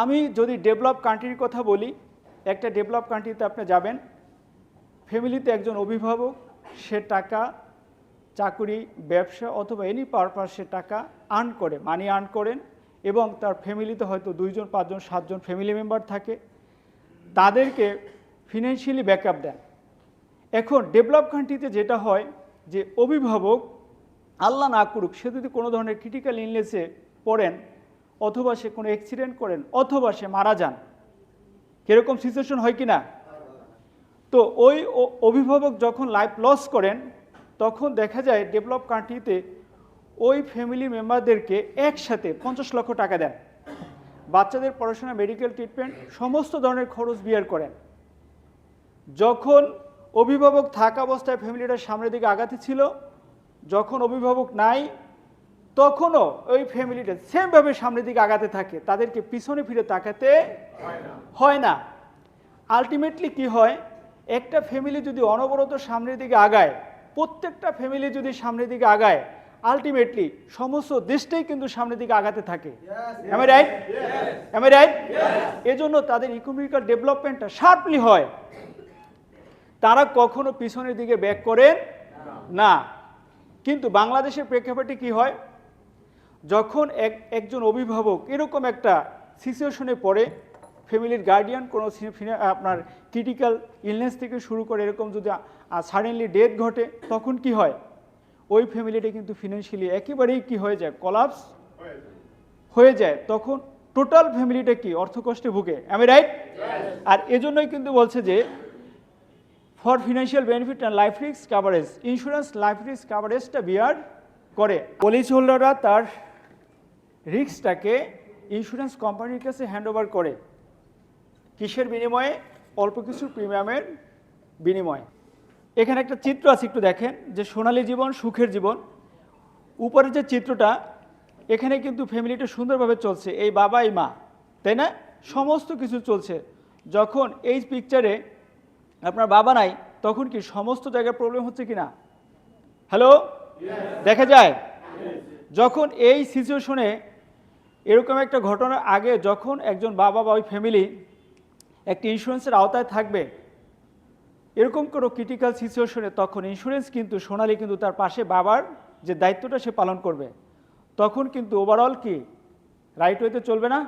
আমি যদি ডেভেলপ কান্ট্রির কথা বলি, একটা ডেভেলপ কান্ট্রিতে আপনি যাবেন, ফ্যামিলিতে একজন অভিভাবক, সে টাকা, চাকরি, ব্যবসা অথবা এনি পারপাস সে টাকা আর্ন করে, মানি আর্ন করেন, এবং তার ফ্যামিলিতে হয়তো 2 জন 5 জন 7 জন ফ্যামিলি মেম্বার থাকে, তাদেরকে ফিনান্সিয়ালি ব্যাকআপ দেন। এখন ডেভেলপ কান্ট্রিতে যেটা হয় যে অভিভাবক, আল্লাহ না করুক, সে যদি কোনো ধরনের ক্রিটিক্যাল ইলনেসে পড়েন, অথবা সে কোনো অ্যাক্সিডেন্ট করেন, অথবা সে মারা যান, কীরকম সিচুয়েশন হয় কি না? তো ওই অভিভাবক যখন লাইফ লস করেন, তখন দেখা যায় ডেভেলপ কান্ট্রিতে ওই ফ্যামিলি মেম্বারদেরকে একসাথে 50 লক্ষ টাকা দেন, বাচ্চাদের পড়াশোনা, মেডিকেল ট্রিটমেন্ট, সমস্ত ধরনের খরচ বিয়ার করেন। যখন অভিভাবক থাকা অবস্থায় ফ্যামিলিটা সামনের দিকে আগাতে ছিল, যখন অভিভাবক নাই তখনও ওই ফ্যামিলিটা সেমভাবে সামনের দিকে আগাতে থাকে, তাদেরকে পিছনে ফিরে তাকাতে হয় না। আলটিমেটলি কি হয়, একটা ফ্যামিলি যদি অনবরত সামনের দিকে আগায়, প্রত্যেকটা ফ্যামিলি যদি সামনের দিকে আগায়, আলটিমেটলি সমস্ত দেশটাই কিন্তু সামনের দিকে আগাতে থাকে। Am I right? Am I right? এজন্য তাদের ইকোনমিক্যাল ডেভেলপমেন্টটা শার্পলি হয়, তারা কখনো পিছনের দিকে ব্যাক করেন না। কিন্তু বাংলাদেশের প্রেক্ষাপটে কি হয়, যখন একজন অভিভাবক এরকম একটা সিচুয়েশনে পড়ে, ফ্যামিলির গার্ডিয়ান কোনো আপনার ক্রিটিক্যাল ইলনেস থেকে শুরু করে এরকম যদি সাডেনলি ডেথ ঘটে, তখন কি হয়, ওই ফ্যামিলিটা কিন্তু ফিনান্সিয়ালি একেবারেই কি হয়ে যায়, কলাপস হয়ে যায়। তখন টোটাল ফ্যামিলিটা কি অর্থকষ্টে ভুগে। আমি রাইট? আর এজন্যই কিন্তু বলছে যে for financial benefit and life risk coverage, insurance life risk কাভারেজটা বিয়ার করে। পলিসি হোল্ডাররা তার রিস্কটাকে ইন্স্যুরেন্স কোম্পানির কাছে হ্যান্ডওভার করে, কিসের বিনিময়ে? অল্প কিছু প্রিমিয়ামের বিনিময়ে। এখানে একটা চিত্র আছে, একটু দেখেন, যে সোনালী জীবন, সুখের জীবন। উপরের যে চিত্রটা, এখানে কিন্তু ফ্যামিলিটা সুন্দরভাবে চলছে, এই বাবা এই মা, তাই না? সমস্ত কিছু চলছে। যখন এই পিকচারে আপনার বাবা নাই, তখন কি সমস্ত জায়গায় প্রবলেম হচ্ছে কি না? হ্যালো, দেখা যায়? যখন এই সিচুয়েশনে এরকম একটা ঘটনার আগে, যখন একজন বাবা বা ওই ফ্যামিলি একটি ইন্স্যুরেন্সের আওতায় থাকবে, এরকম কোনো ক্রিটিক্যাল সিচুয়েশনে, তখন ইন্স্যুরেন্স কিন্তু সোনালী কিন্তু তার পাশে বাবার যে দায়িত্বটা সে পালন করবে, তখন কিন্তু ওভারঅল কি রাইট ওয়েতে চলবে না?